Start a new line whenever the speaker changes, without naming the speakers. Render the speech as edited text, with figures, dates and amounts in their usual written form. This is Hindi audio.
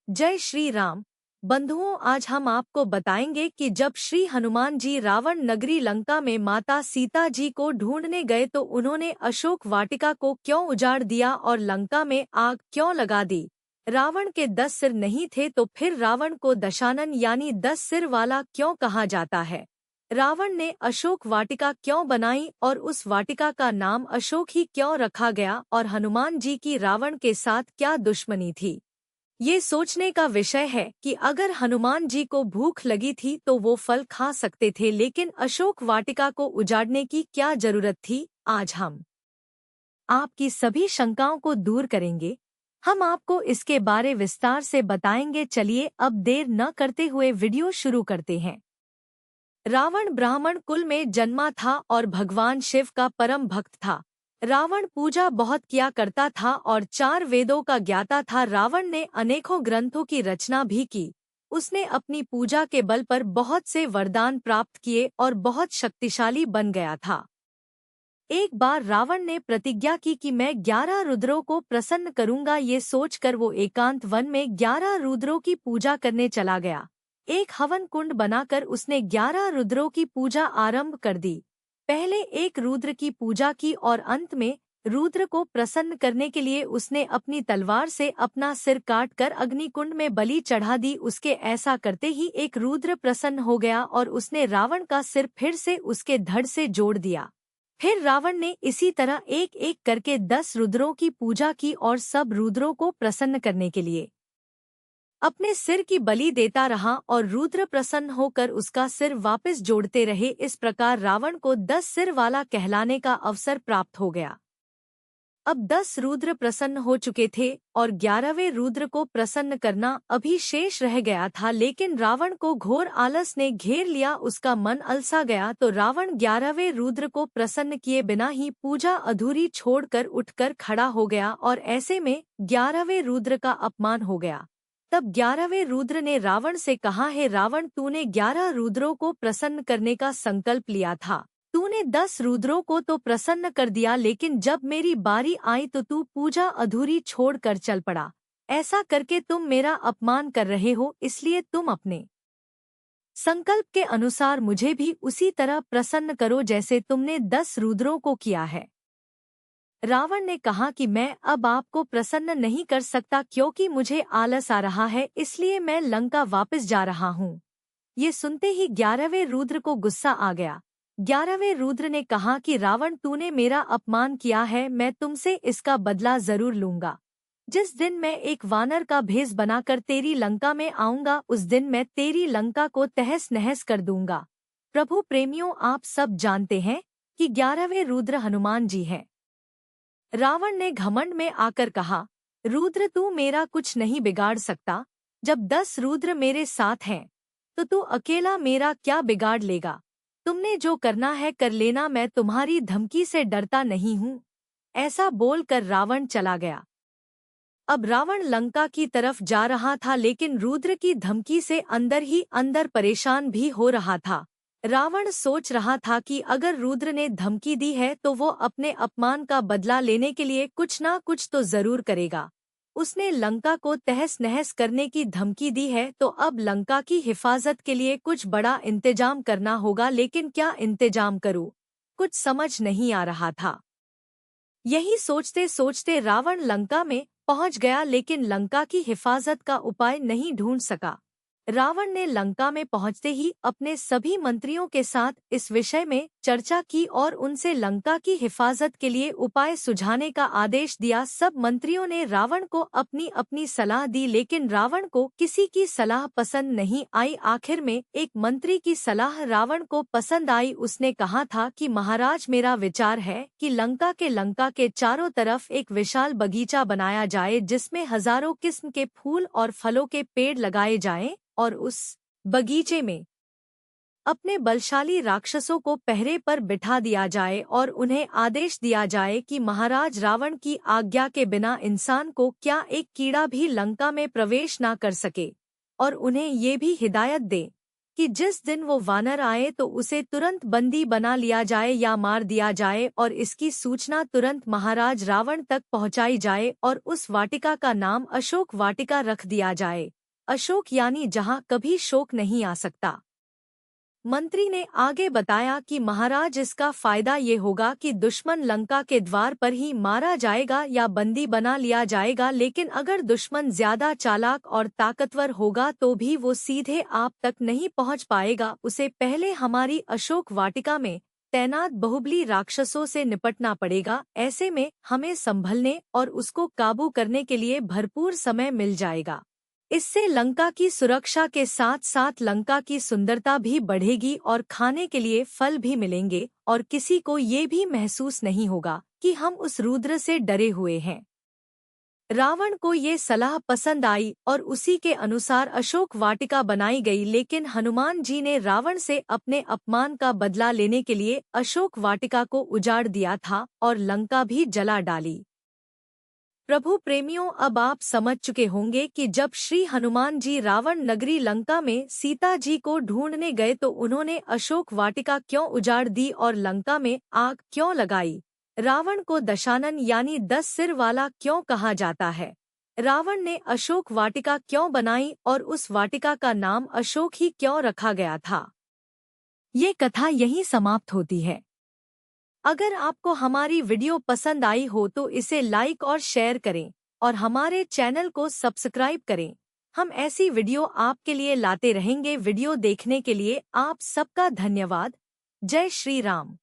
जय श्री राम। बंधुओं, आज हम आपको बताएंगे कि जब श्री हनुमान जी रावण नगरी लंका में माता सीता जी को ढूंढने गए तो उन्होंने अशोक वाटिका को क्यों उजाड़ दिया और लंका में आग क्यों लगा दी। रावण के 10 सिर नहीं थे तो फिर रावण को दशानन यानी 10 सिर वाला क्यों कहा जाता है। रावण ने अशोक वाटिका क्यों बनाई और उस वाटिका का नाम अशोक ही क्यों रखा गया और हनुमान जी की रावण के साथ क्या दुश्मनी थी। ये सोचने का विषय है कि अगर हनुमान जी को भूख लगी थी तो वो फल खा सकते थे, लेकिन अशोक वाटिका को उजाड़ने की क्या जरूरत थी। आज हम आपकी सभी शंकाओं को दूर करेंगे। हम आपको इसके बारे विस्तार से बताएंगे। चलिए अब देर न करते हुए वीडियो शुरू करते हैं। रावण ब्राह्मण कुल में जन्मा था और भगवान शिव का परम भक्त था। रावण पूजा बहुत किया करता था और 4 वेदों का ज्ञाता था। रावण ने अनेकों ग्रंथों की रचना भी की। उसने अपनी पूजा के बल पर बहुत से वरदान प्राप्त किए और बहुत शक्तिशाली बन गया था। एक बार रावण ने प्रतिज्ञा की कि मैं 11 रुद्रों को प्रसन्न करूंगा। ये सोचकर वो एकांत वन में 11 रुद्रों की पूजा करने चला गया। एक हवन कुंड बनाकर उसने 11 रुद्रों की पूजा आरंभ कर दी। पहले एक रुद्र की पूजा की और अंत में रुद्र को प्रसन्न करने के लिए उसने अपनी तलवार से अपना सिर काटकर अग्निकुंड में बलि चढ़ा दी। उसके ऐसा करते ही एक रुद्र प्रसन्न हो गया और उसने रावण का सिर फिर से उसके धड़ से जोड़ दिया। फिर रावण ने इसी तरह एक एक करके 10 रुद्रों की पूजा की और सब रुद्रों को प्रसन्न करने के लिए अपने सिर की बलि देता रहा और रुद्र प्रसन्न होकर उसका सिर वापस जोड़ते रहे। इस प्रकार रावण को 10 सिर वाला कहलाने का अवसर प्राप्त हो गया। अब 10 रुद्र प्रसन्न हो चुके थे और 11वें रुद्र को प्रसन्न करना अभी शेष रह गया था, लेकिन रावण को घोर आलस ने घेर लिया। उसका मन अलसा गया तो रावण 11वें रुद्र को प्रसन्न किए बिना ही पूजा अधूरी छोड़कर उठकर खड़ा हो गया और ऐसे में 11वें रुद्र का अपमान हो गया। तब 11वें रुद्र ने रावण से कहा, हे रावण, तूने 11 रुद्रों को प्रसन्न करने का संकल्प लिया था। तूने 10 रुद्रों को तो प्रसन्न कर दिया, लेकिन जब मेरी बारी आई तो तू पूजा अधूरी छोड़कर चल पड़ा। ऐसा करके तुम मेरा अपमान कर रहे हो, इसलिए तुम अपने संकल्प के अनुसार मुझे भी उसी तरह प्रसन्न करो जैसे तुमने 10 रुद्रों को किया है। रावण ने कहा कि मैं अब आपको प्रसन्न नहीं कर सकता क्योंकि मुझे आलस आ रहा है, इसलिए मैं लंका वापस जा रहा हूँ। ये सुनते ही 11वें रुद्र को गुस्सा आ गया। 11वें रुद्र ने कहा कि रावण, तूने मेरा अपमान किया है, मैं तुमसे इसका बदला जरूर लूंगा। जिस दिन मैं एक वानर का भेष बनाकर तेरी लंका में आऊंगा उस दिन मैं तेरी लंका को तहस नहस कर दूंगा। प्रभु प्रेमियों, आप सब जानते हैं कि 11वें रुद्र हनुमान जी हैं। रावण ने घमंड में आकर कहा, रुद्र, तू मेरा कुछ नहीं बिगाड़ सकता। जब 10 रुद्र मेरे साथ हैं तो तू अकेला मेरा क्या बिगाड़ लेगा। तुमने जो करना है कर लेना, मैं तुम्हारी धमकी से डरता नहीं हूँ। ऐसा बोलकर रावण चला गया। अब रावण लंका की तरफ जा रहा था, लेकिन रुद्र की धमकी से अंदर ही अंदर परेशान भी हो रहा था। रावण सोच रहा था कि अगर रुद्र ने धमकी दी है तो वो अपने अपमान का बदला लेने के लिए कुछ ना कुछ तो जरूर करेगा। उसने लंका को तहस नहस करने की धमकी दी है तो अब लंका की हिफाजत के लिए कुछ बड़ा इंतजाम करना होगा, लेकिन क्या इंतजाम करूं, कुछ समझ नहीं आ रहा था। यही सोचते सोचते रावण लंका में पहुंच गया, लेकिन लंका की हिफाजत का उपाय नहीं ढूंढ सका। रावण ने लंका में पहुंचते ही अपने सभी मंत्रियों के साथ इस विषय में चर्चा की और उनसे लंका की हिफाजत के लिए उपाय सुझाने का आदेश दिया। सब मंत्रियों ने रावण को अपनी अपनी सलाह दी, लेकिन रावण को किसी की सलाह पसंद नहीं आई। आखिर में एक मंत्री की सलाह रावण को पसंद आई। उसने कहा था कि महाराज, मेरा विचार है कि लंका के चारों तरफ एक विशाल बगीचा बनाया जाए जिसमें हजारों किस्म के फूल और फलों के पेड़ लगाए जाएं और उस बगीचे में अपने बलशाली राक्षसों को पहरे पर बिठा दिया जाए और उन्हें आदेश दिया जाए कि महाराज रावण की आज्ञा के बिना इंसान को क्या एक कीड़ा भी लंका में प्रवेश ना कर सके, और उन्हें ये भी हिदायत दे कि जिस दिन वो वानर आए तो उसे तुरंत बंदी बना लिया जाए या मार दिया जाए और इसकी सूचना तुरंत महाराज रावण तक पहुंचाई जाए और उस वाटिका का नाम अशोक वाटिका रख दिया जाए। अशोक यानी जहां कभी शोक नहीं आ सकता। मंत्री ने आगे बताया कि महाराज इसका फायदा ये होगा कि दुश्मन लंका के द्वार पर ही मारा जाएगा या बंदी बना लिया जाएगा, लेकिन अगर दुश्मन ज्यादा चालाक और ताकतवर होगा तो भी वो सीधे आप तक नहीं पहुंच पाएगा। उसे पहले हमारी अशोक वाटिका में तैनात बहुबली राक्षसों से निपटना पड़ेगा। ऐसे में हमें संभलने और उसको काबू करने के लिए भरपूर समय मिल जाएगा। इससे लंका की सुरक्षा के साथ साथ लंका की सुंदरता भी बढ़ेगी और खाने के लिए फल भी मिलेंगे और किसी को ये भी महसूस नहीं होगा कि हम उस रुद्र से डरे हुए हैं। रावण को ये सलाह पसंद आई और उसी के अनुसार अशोक वाटिका बनाई गई, लेकिन हनुमान जी ने रावण से अपने अपमान का बदला लेने के लिए अशोक वाटिका को उजाड़ दिया था और लंका भी जला डाली। प्रभु प्रेमियों, अब आप समझ चुके होंगे कि जब श्री हनुमान जी रावण नगरी लंका में सीता जी को ढूंढने गए तो उन्होंने अशोक वाटिका क्यों उजाड़ दी और लंका में आग क्यों लगाई। रावण को दशानन यानी 10 सिर वाला क्यों कहा जाता है। रावण ने अशोक वाटिका क्यों बनाई और उस वाटिका का नाम अशोक ही क्यों रखा गया था। ये कथा यहीं समाप्त होती है। अगर आपको हमारी वीडियो पसंद आई हो तो इसे लाइक और शेयर करें और हमारे चैनल को सब्सक्राइब करें। हम ऐसी वीडियो आपके लिए लाते रहेंगे। वीडियो देखने के लिए आप सबका धन्यवाद। जय श्री राम।